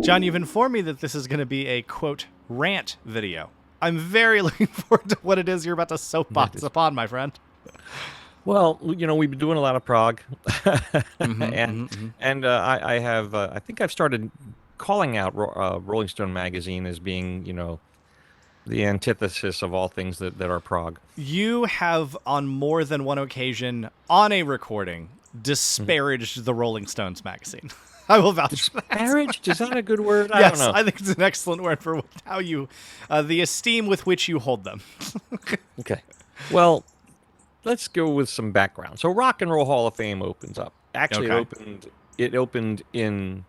John, you've informed me that this is going to be a, quote, rant video. I'm very looking forward to what it is you're about to soapbox upon, my friend. Well, we've been doing a lot of prog, Mm-hmm, and mm-hmm, mm-hmm. I have I think I've started calling out Rolling Stone magazine as being the antithesis of all things that are prog. You have, on more than one occasion, on a recording, Mhm. disparaged the Rolling Stones magazine. I will vouch for that. Disparaged, is that a good word? I don't Yes, know. I think it's an excellent word for how you, the esteem with which you hold them. Okay, well, let's go with some background. So, Rock and Roll Hall of Fame opens up. Actually, Okay. it opened in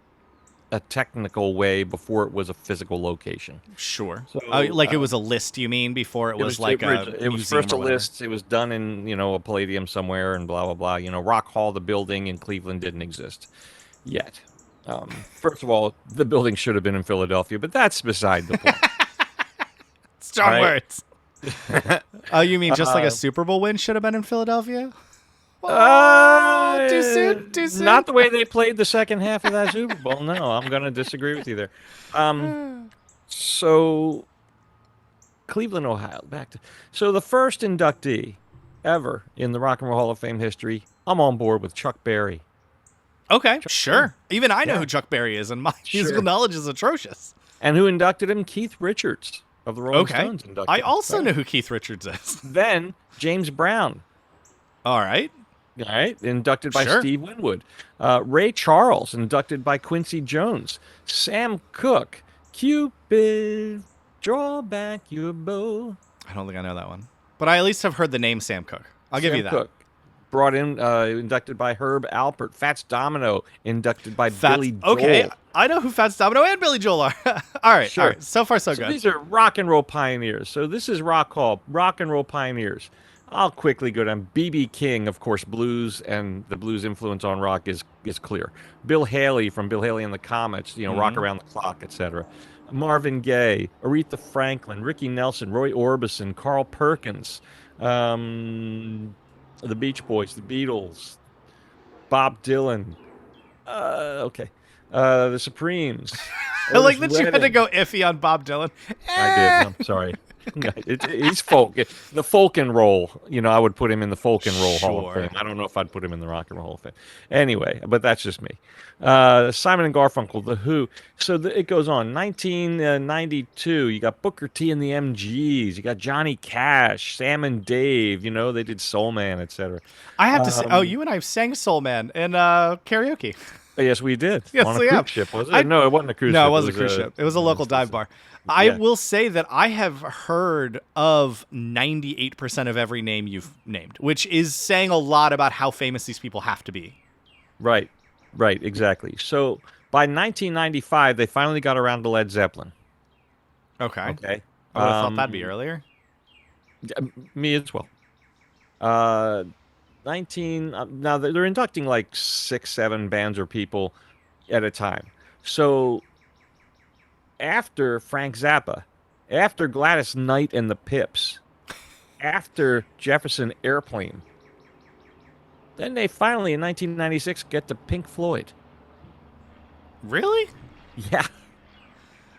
a technical way before it was a physical location. Sure. So, Like it was a list, you mean, before it was like a it was museum first or a whatever? list. It was done in a Palladium somewhere and blah blah blah. Rock Hall, the building in Cleveland, didn't exist yet. First of all, the building should have been in Philadelphia, but that's beside the point. All Strong right. words. Oh, you mean just like a uh, Super Bowl win should have been in Philadelphia? Oh, too soon? Too soon? not the way they played the second half of that Super Bowl. No, I'm going to disagree with you there. Um, so Cleveland, Ohio. So the first inductee ever in the Rock and Roll Hall of Fame history. I'm on board with Chuck Berry. Okay, Chuck Berry. sure. Even I know Yeah, who Chuck Berry is, and my musical sure. knowledge is atrocious. And who inducted him? Keith Richards of the Rolling Okay. Stones I inducted him. also Yeah. know who Keith Richards is. Then James Brown, All right. all right, inducted by Sure. Steve Winwood. Ray Charles, inducted by Quincy Jones. Sam Cooke, Cupid, draw back your bow. I don't think I know that one. But I at least have heard the name Sam Cooke. I'll give you Sam that. Cooke, brought in, inducted by Herb Alpert. Fats Domino, inducted by Fats. Billy Okay. Joel. I know who Fats Domino and Billy Joel are. All right. All Sure. right. So far, so So good. these are rock and roll pioneers. So this is Rock Hall, rock and roll pioneers. I'll quickly go down. B.B. King, of course, blues and the blues influence on rock is clear. Bill Haley from Bill Haley and the Comets, Rock Hmm. Around the Clock, etc. Marvin Gaye, Aretha Franklin, Ricky Nelson, Roy Orbison, Carl Perkins, the Beach Boys, the Beatles, Bob Dylan. Okay. The Supremes, I like Otis that you had to Redding. go iffy on Bob Dylan. I did. Eh. I'm sorry. He's folk. The folk and roll. I would put him in the folk and roll Hall of Sure. Fame. I don't know if I'd put him in the Rock and Roll Hall of Fame. Anyway, but that's just me. Simon and Garfunkel, The Who. So it goes on. 1992. You got Booker T and the MGs. You got Johnny Cash, Sam and Dave. They did Soul Man, etc. I have to say, oh, Um, you and I sang Soul Man in karaoke. yes, we did Yes, on a we cruise have. ship. Was I it? No, it wasn't a cruise No, it ship. was a cruise ship. It was a local dive bar. I Yeah. will say that I have heard of 98% of every name you've named, which is saying a lot about how famous these people have to be. Right, right, exactly. So by 1995, they finally got around to Led Zeppelin. Okay. Okay, I would have thought that'd be earlier. me as well. Uh, 19. Now they're inducting like 6, 7 bands or people at a time. So after Frank Zappa, after Gladys Knight and the Pips, after Jefferson Airplane, then they finally in 1996 get to Pink Floyd. Really? Yeah.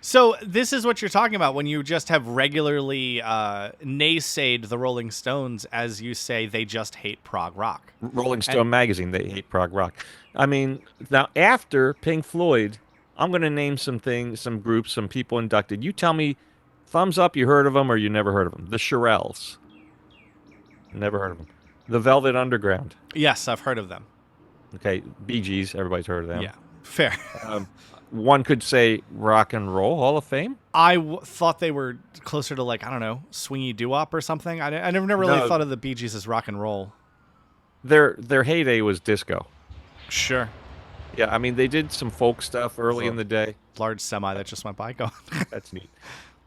So this is what you're talking about when you just have regularly naysayed the Rolling Stones, as you say they just hate prog rock. Rolling And Stone magazine, they hate prog rock. I mean, now after Pink Floyd, I'm going to name some things, some groups, some people inducted. You tell me, thumbs up, you heard of them or you never heard of them. The Shirelles, never heard of them. The Velvet Underground. yes, I've heard of them. Okay, Bee Gees, everybody's heard of them. Yeah, fair. Um, one could say Rock and Roll Hall of Fame. I thought they were closer to like, I don't know, swingy doo-wop or something. I never really No, thought of the Bee Gees as rock and roll. their heyday was disco. Sure. Yeah, I mean they did some folk stuff early in So the day. large semi that just went by. Go on. That's neat.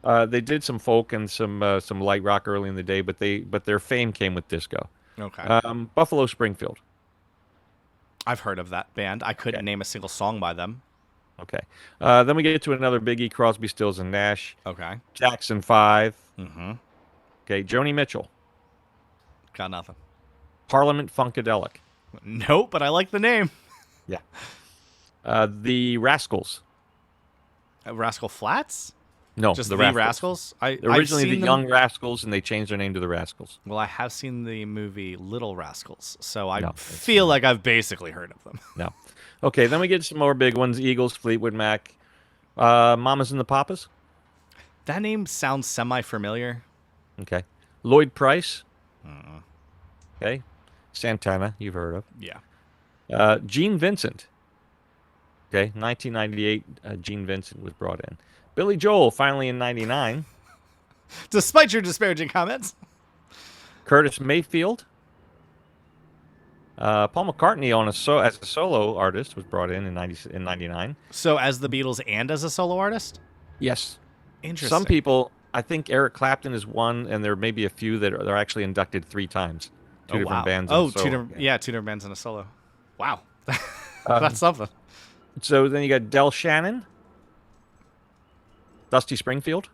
They did some folk and some light rock early in the day, but their fame came with disco. Okay. Buffalo Springfield. I've heard of that band. I couldn't Okay. name a single song by them. Okay. Then we get to another biggie: Crosby, Stills, and Nash. Okay. Jackson 5. Mm-hmm. Okay. Joni Mitchell. Got nothing. Parliament Funkadelic. Nope, but I like the name. Yeah. The Rascals. Rascal Flatts? No, Just the the Rascals. Rascals? I've Originally the seen them. Young Rascals, and they changed their name to the Rascals. Well, I have seen the movie Little Rascals, so I No, feel like I've basically heard of them. No. Okay, then we get some more big ones. Eagles, Fleetwood Mac, Mamas and the Papas. That name sounds semi-familiar. Okay. Lloyd Price. Okay. Santana, you've heard of. Yeah. Gene Vincent. Okay, 1998, Gene Vincent was brought in. Billy Joel, finally in 99. Despite your disparaging comments. Curtis Mayfield. Paul McCartney as a solo artist was brought in 99. So as the Beatles and as a solo artist? Yes. Interesting. Some people, I think Eric Clapton is one, and there may be a few that are actually inducted 3 times. Two different bands. Oh, two different bands and a solo. Wow. That's something. So then you got Del Shannon. Dusty Springfield.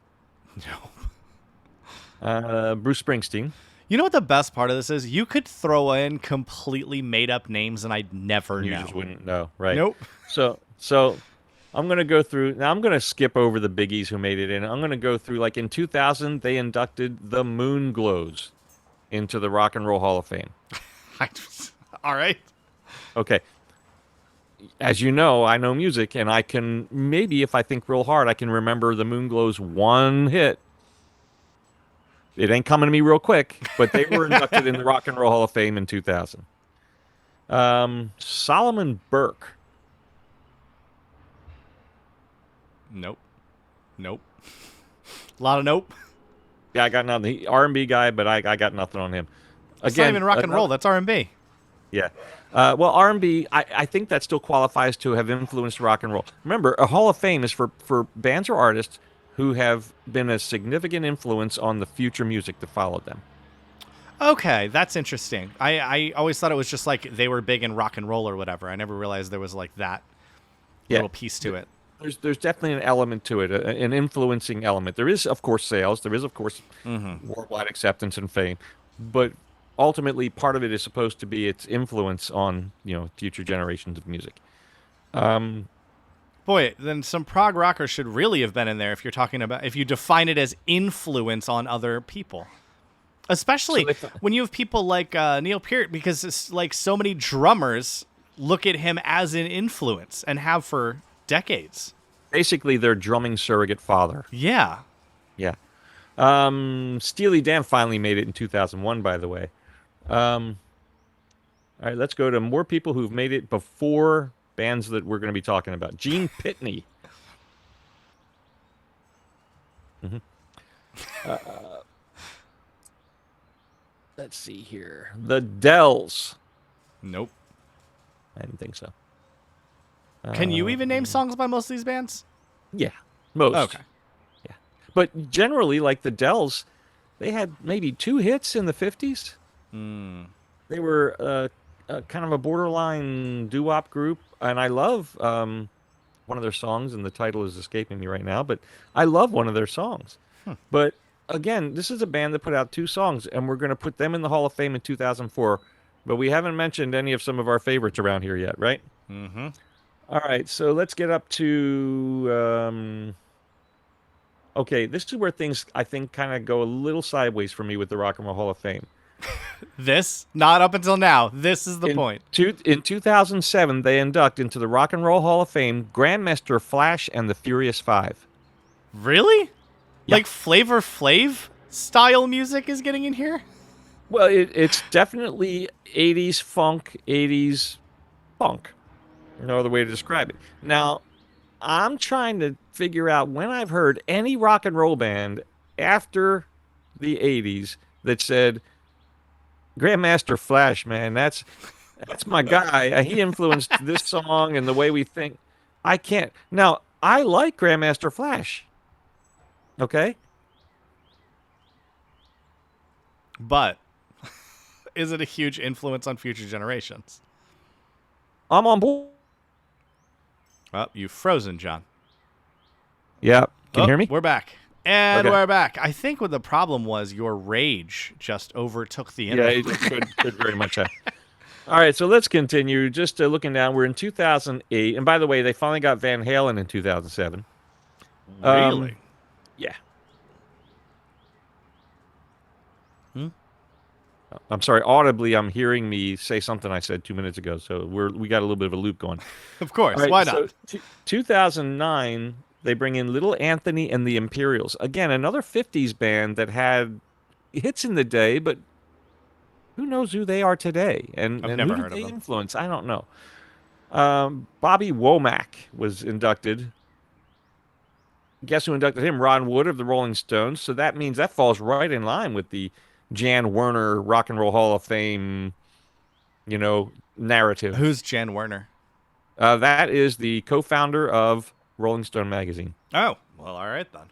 No. Bruce Springsteen. You know what the best part of this is? You could throw in completely made up names and I'd never know. You just wouldn't know, right? Nope. So I'm going to go through. Now I'm going to skip over the biggies who made it in. I'm going to go through, like in 2000, they inducted the Moonglows into the Rock and Roll Hall of Fame. All right. Okay. As you know, I know music, and I can, maybe if I think real hard, I can remember the Moonglows' one hit. It ain't coming to me real quick, but they were inducted in the Rock and Roll Hall of Fame in 2000. Solomon Burke. Nope. A lot of nope. Yeah, I got nothing. He R&B guy, but I got nothing on him. It's not even rock and roll. That's R&B. Yeah. Well, R&B, I think that still qualifies to have influenced rock and roll. Remember, a Hall of Fame is for bands or artists who have been a significant influence on the future music that followed them. Okay, that's interesting. I always thought it was just like they were big in rock and roll or whatever. I never realized there was like that little piece to it. There's definitely an element to it, an influencing element. There is, of course, sales. There is, of course, worldwide acceptance and fame. But ultimately, part of it is supposed to be its influence on, future generations of music. Boy, then some prog rockers should really have been in there if you define it as influence on other people. Especially when you have people like Neil Peart, because it's like so many drummers look at him as an influence and have for decades. Basically, their drumming surrogate father. Yeah. Yeah. Steely Dan finally made it in 2001, by the way. All right, let's go to more people who've made it before bands that we're going to be talking about. Gene Pitney. Let's see here. The Dells. Nope. I didn't think so. Can you even name songs by most of these bands? Yeah, most. Okay. Yeah. But generally, like the Dells, they had maybe 2 hits in the 50s. They were kind of a borderline doo-wop group, and I love one of their songs, and the title is escaping me right now, but I love one of their songs. But again, this is a band that put out 2 songs, and we're going to put them in the Hall of Fame in 2004, but we haven't mentioned any of some of our favorites around here yet, right? Mm-hmm. All right, so let's get up to... okay, this is where things, I think, kind of go a little sideways for me with the Rock and Roll Hall of Fame. Not up until now. This is the point. In 2007, they induct into the Rock and Roll Hall of Fame Grandmaster Flash and the Furious Five. Really? Yeah. Like Flavor Flav style music is getting in here? Well, it's definitely 80s funk, 80s funk. No other way to describe it. Now, I'm trying to figure out when I've heard any rock and roll band after the 80s that said, Grandmaster Flash, man, that's my guy. He influenced this song and the way we think. I can't. Now, I like Grandmaster Flash. Okay? But is it a huge influence on future generations? I'm on board. Oh, you've frozen, John. Yeah. Can you hear me? We're back. And Okay. we're back. I think what the problem was, your rage just overtook the internet. Yeah, it could very much have. All right, so let's continue. Just looking down, we're in 2008. And by the way, they finally got Van Halen in 2007. Really? Yeah. Hmm? I'm sorry. Audibly, I'm hearing me say something I said 2 minutes ago, so we got a little bit of a loop going. Of All course. right. Why So not? 2009, they bring in Little Anthony and the Imperials. Again, another 50s band that had hits in the day, but who knows who they are today, and I've who never did heard of they them. influence? I don't know. Bobby Womack was inducted. Guess who inducted him? Ron Wood of the Rolling Stones. So that means that falls right in line with the Jann Werner Rock and Roll Hall of Fame, narrative. Who's Jan Werner? That is the co-founder of Rolling Stone magazine. Oh, well, all right then.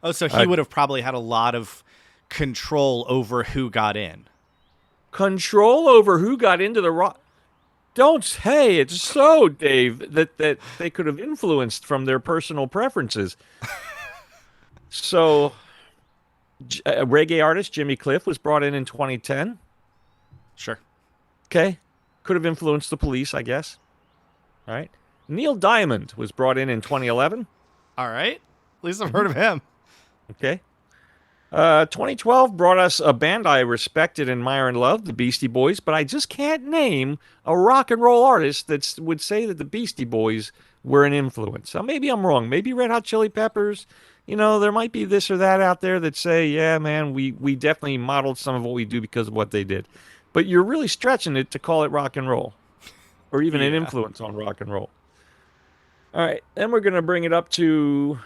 Oh, so he Uh, would have probably had a lot of control over who got in. Control over who got into the rock. Don't say it's so, Dave, that they could have influenced from their personal preferences. So, reggae artist Jimmy Cliff was brought in 2010. Sure. Okay, could have influenced the Police, I guess. All right. Neil Diamond was brought in 2011. All right. At least I've heard of him. Okay. 2012 brought us a band I respected, admire, and love, the Beastie Boys, but I just can't name a rock and roll artist that would say that the Beastie Boys were an influence. Now, maybe I'm wrong. Maybe Red Hot Chili Peppers. There might be this or that out there that say, yeah, man, we definitely modeled some of what we do because of what they did. But you're really stretching it to call it rock and roll, or even an Yeah. influence on rock and roll. All right, then we're going to bring it up to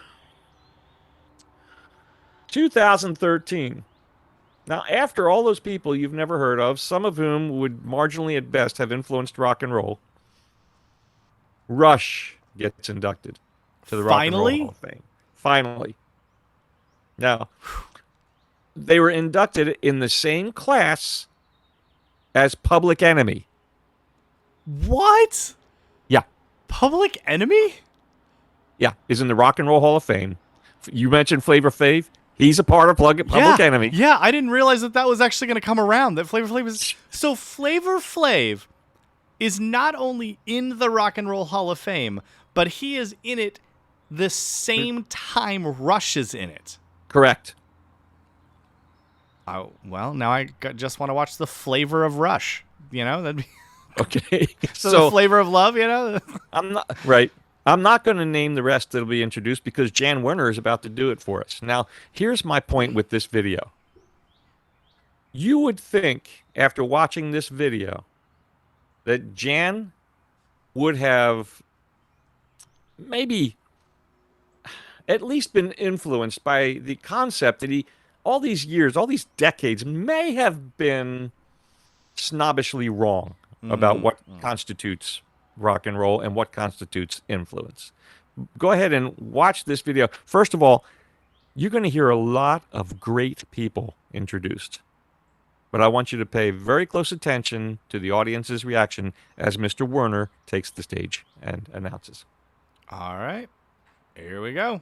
2013. Now, after all those people you've never heard of, some of whom would marginally at best have influenced rock and roll, Rush gets inducted to the Rock and Roll Hall of Fame. Finally. Now, they were inducted in the same class as Public Enemy. What? Yeah. Public Enemy? Yeah, is in the Rock and Roll Hall of Fame. You mentioned Flavor Flav. He's a part of Public Enemy. Yeah, I didn't realize that was actually going to come around. That Flavor Flav is... So Flavor Flav is not only in the Rock and Roll Hall of Fame, but he is in it the same time Rush is in it. Correct. Oh, well, now I just want to watch the Flavor of Rush. That'd be... Okay. So the Flavor of Love, I'm not... Right. I'm not going to name the rest that'll be introduced because Jann Werner is about to do it for us. Now, here's my point with this video. You would think, after watching this video, that Jann would have maybe at least been influenced by the concept that he, all these years, all these decades, may have been snobbishly wrong about what constitutes rock and roll and what constitutes influence. Go ahead and watch this video. First of all, you're going to hear a lot of great people introduced. But I want you to pay very close attention to the audience's reaction as Mr. Werner takes the stage and announces. All right. Here we go.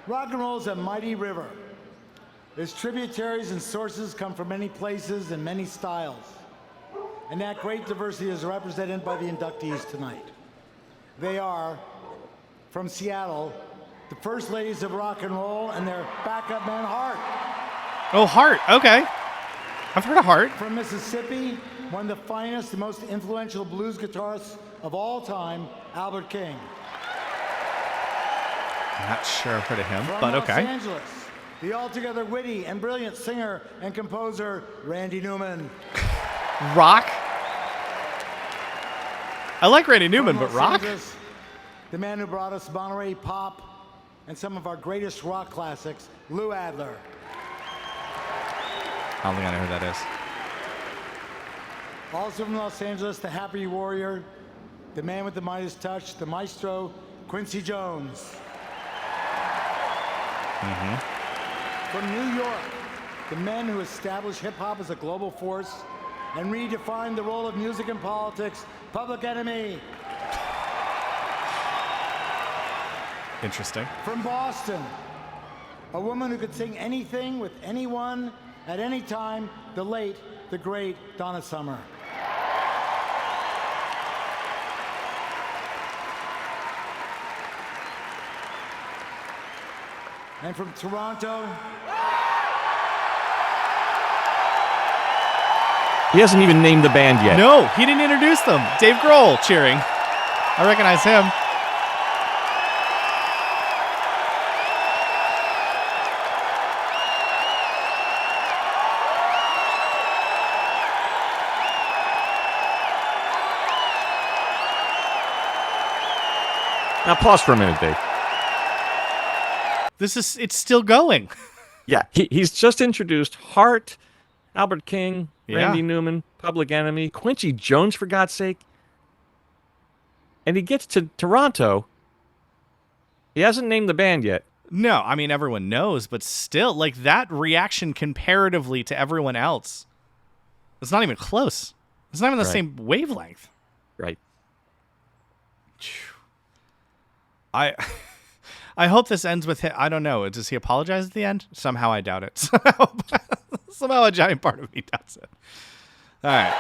Rock and roll is a mighty river. Its tributaries and sources come from many places and many styles. And that great diversity is represented by the inductees tonight. They are, from Seattle, the First Ladies of Rock and Roll and their backup man, Hart. Oh, Hart. Okay. I've heard of Hart. From Mississippi, one of the finest and most influential blues guitarists of all time, Albert King. I'm not sure I've heard of him, From but okay. Los Angeles, the altogether witty and brilliant singer and composer, Randy Newman. Rock? I like Randy Newman, From but Los rock? Angeles, the man who brought us Monterey pop and some of our greatest rock classics, Lou Adler. I don't think I know who that is. Also from Los Angeles, the Happy Warrior, the man with the Midas touch, the maestro, Quincy Jones. From New York, the men who established hip-hop as a global force and redefined the role of music in politics, Public Enemy. Interesting. From Boston, a woman who could sing anything with anyone at any time, the late, the great Donna Summer. And from Toronto, He hasn't even named the band yet. No, he didn't introduce them. Dave Grohl cheering. I recognize him. Now pause for a minute, Dave. It's still going. Yeah, he's just introduced Hart, Albert King, Yeah. Randy Newman, Public Enemy, Quincy Jones, for God's sake. And he gets to Toronto. He hasn't named the band yet. No, I mean, everyone knows, but still, like, that reaction comparatively to everyone else, it's not even close. It's not even the Right. same wavelength. Right. I hope this ends with him. I don't know. Does he apologize at the end? Somehow I doubt it. Somehow a giant part of me doubts it. All right.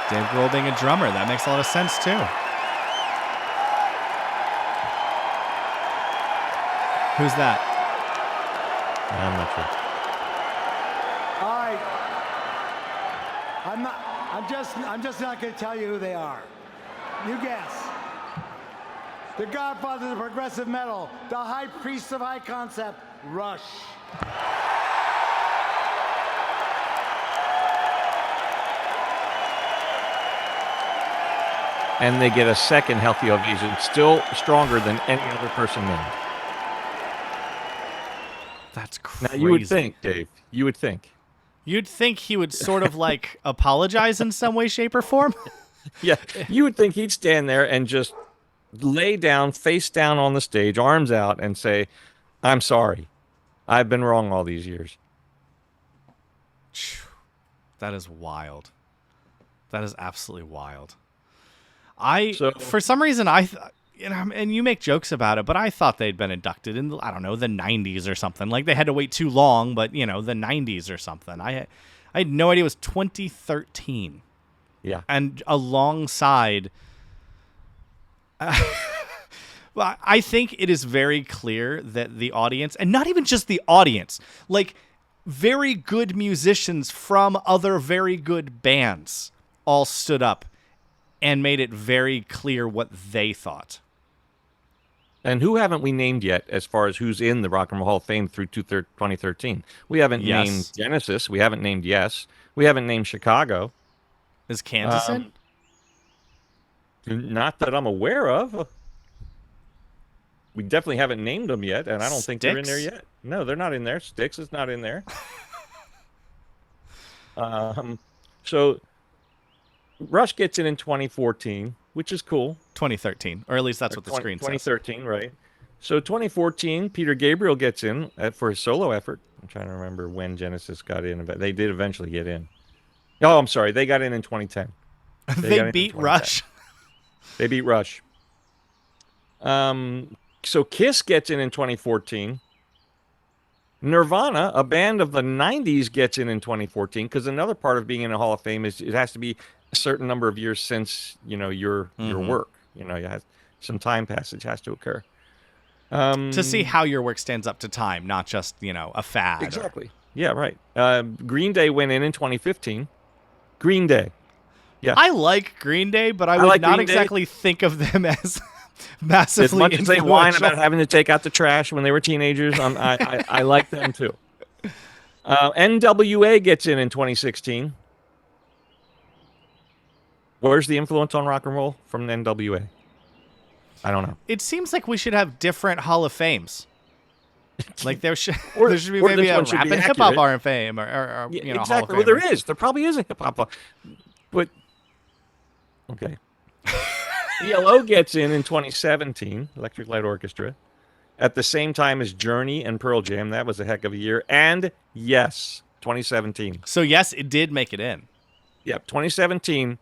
Dave Grohl being a drummer, that makes a lot of sense too. Who's that? I'm not sure. all right. I'm just not going to tell you who they are. You guess. The godfathers of progressive metal, the high priests of high concept, Rush. And they get a second healthy ovation, still stronger than any other person named. That's Now, crazy. you would think, Dave, you would think. You'd think he would sort of like apologize in some way, shape, or form. Yeah, you would think he'd stand there and just lay down, face down on the stage, arms out, and say, I'm sorry. I've been wrong all these years. That is wild. That is absolutely wild. So- For some reason, and you make jokes about it, but I thought they'd been inducted in, I don't know, the 90s or something. Like they had to wait too long, but, the 90s or something. I had no idea it was 2013. Yeah. And alongside, well, I think it is very clear that the audience, and not even just the audience, like very good musicians from other very good bands all stood up and made it very clear what they thought. And who haven't we named yet as far as who's in the Rock and Roll Hall of Fame through 2013? We haven't Yes. named Genesis. We haven't named Yes. We haven't named Chicago. Is Kansas in? Not that I'm aware of. We definitely haven't named them yet, and I don't think they're in there Styx? yet. No, they're not in there. Styx is not in there. So Rush gets in 2014, which is cool. 2013, or at least that's what the screen says. 2013, right. So 2014, Peter Gabriel gets in for his solo effort. I'm trying to remember when Genesis got in. But they did eventually get in. Oh, I'm sorry. They got in 2010. They got in beat 2010. Rush. They beat Rush. So Kiss gets in 2014. Nirvana, a band of the 90s, gets in 2014, because another part of being in a Hall of Fame is it has to be a certain number of years since, your work. You have some time passage has to occur. To see how your work stands up to time, not just, a fad. Exactly. Yeah, right. Green Day went in 2015. Green Day. Yeah. I like Green Day, but I would like not Green Day. exactly think of them as As massively much as they whine influential. about having to take out the trash when they were teenagers, I like them too. NWA gets in 2016. Where's the influence on rock and roll from NWA? I don't know. It seems like we should have different Hall of Fames. Like there should Or- there should be or maybe this a one should rap be and hip hop accurate. Hall of Fame or Yeah, Hall of exactly. Fame. Well, there is. There probably is a hip hop. But okay. ELO gets in 2017, Electric Light Orchestra, at the same time as Journey and Pearl Jam. That was a heck of a year. And yes, 2017. So yes, it did make it in. Yep, 2017.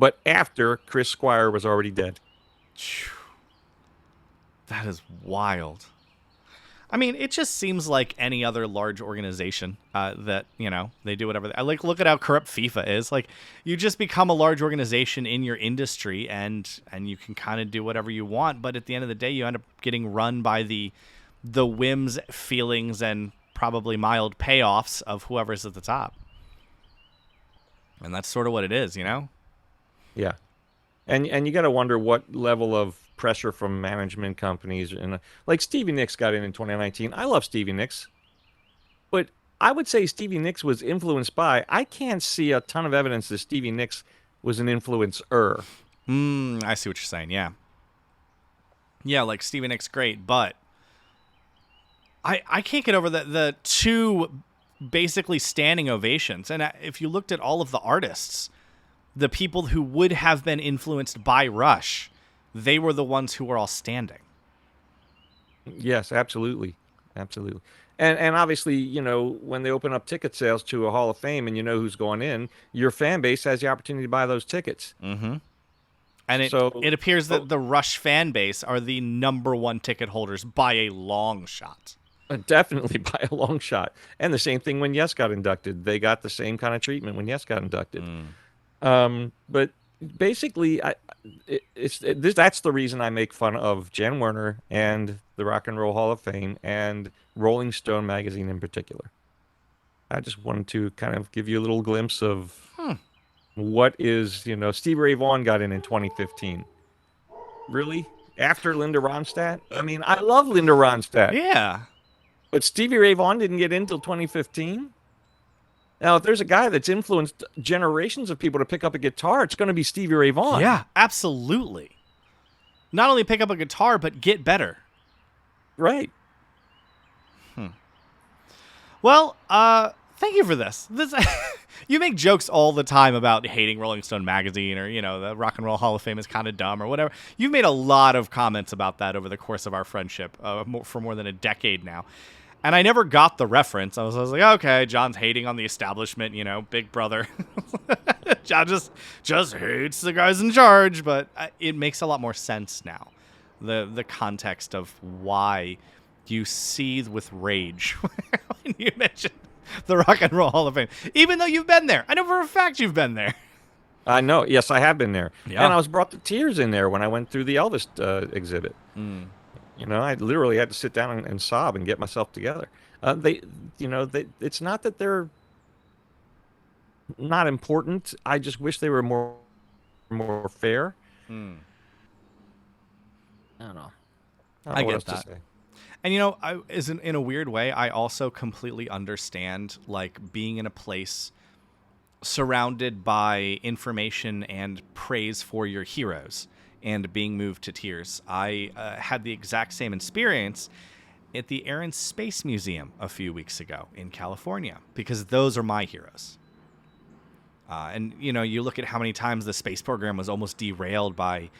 but after Chris Squire was already dead. That is wild. I mean, it just seems like any other large organization that, they do whatever. Like, look at how corrupt FIFA is. Like, you just become a large organization in your industry, and you can kind of do whatever you want. But at the end of the day, you end up getting run by the whims, feelings, and probably mild payoffs of whoever's at the top. And that's sort of what it is, Yeah. And you got to wonder what level of pressure from management companies, and like Stevie Nicks got in 2019. I love Stevie Nicks, but I would say Stevie Nicks was influenced by. I can't see a ton of evidence that Stevie Nicks was an influencer. I see what you're saying. Yeah, like Stevie Nicks, great, but I can't get over the two basically standing ovations. And if you looked at all of the artists, the people who would have been influenced by Rush, they were the ones who were all standing. Yes, absolutely. Absolutely. And obviously, when they open up ticket sales to a Hall of Fame and you know who's going in, your fan base has the opportunity to buy those tickets. Mm-hmm. And it appears that the Rush fan base are the number one ticket holders by a long shot. Definitely by a long shot. And the same thing when Yes got inducted. They got the same kind of treatment when Yes got inducted. But basically, that's the reason I make fun of Jann Werner and the Rock and Roll Hall of Fame and Rolling Stone magazine in particular. I just wanted to kind of give you a little glimpse of what is, Stevie Ray Vaughan got in 2015. Really? After Linda Ronstadt? I mean, I love Linda Ronstadt. Yeah. But Stevie Ray Vaughan didn't get in until 2015? Now, if there's a guy that's influenced generations of people to pick up a guitar, it's going to be Stevie Ray Vaughan. Yeah, absolutely. Not only pick up a guitar, but get better. Right. Well, thank you for this. You make jokes all the time about hating Rolling Stone magazine, or the Rock and Roll Hall of Fame is kind of dumb or whatever. You've made a lot of comments about that over the course of our friendship for more than a decade now. And I never got the reference. I was like, okay, John's hating on the establishment, Big Brother. John just hates the guys in charge. But it makes a lot more sense now. The context of why you seethe with rage when you mention the Rock and Roll Hall of Fame. Even though you've been there. I know for a fact you've been there. I know. Yes, I have been there. Yeah. And I was brought to tears in there when I went through the Elvis exhibit. I literally had to sit down and sob and get myself together. It's not that they're not important. I just wish they were more fair. I don't know. I get that. And in a weird way, I also completely understand like being in a place surrounded by information and praise for your heroes and being moved to tears. I had the exact same experience at the Air and Space Museum a few weeks ago in California, because those are my heroes. And you look at how many times the space program was almost derailed by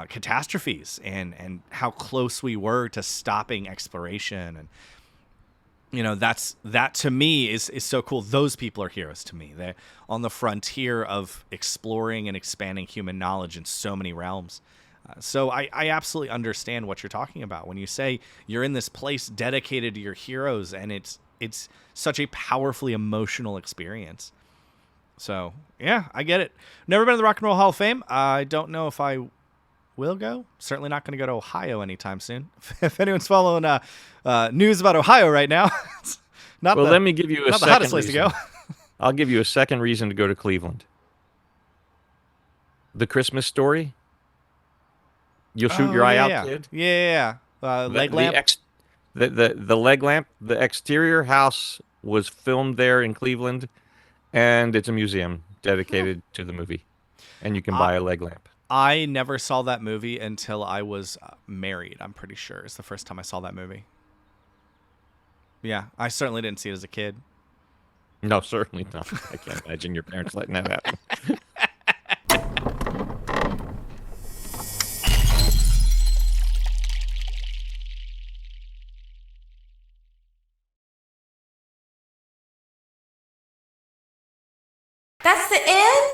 catastrophes, and how close we were to stopping exploration, and that to me is so cool. Those people are heroes to me. They're on the frontier of exploring and expanding human knowledge in so many realms. So I absolutely understand what you're talking about when you say you're in this place dedicated to your heroes, and it's such a powerfully emotional experience. So yeah, I get it. Never been to the Rock and Roll Hall of Fame. I don't know if I will go. Certainly not going to go to Ohio anytime soon. If anyone's following news about Ohio right now, it's not let me give you a not the second hottest place to go. I'll give you a second reason to go to Cleveland. The Christmas Story. You'll shoot your eye out, kid. Yeah. Leg lamp. The leg lamp. The exterior house was filmed there in Cleveland, and it's a museum dedicated to the movie, and you can buy a leg lamp. I never saw that movie until I was married. I'm pretty sure it's the first time I saw that movie. Yeah, I certainly didn't see it as a kid. No, certainly not. I can't imagine your parents letting that happen. That's the end?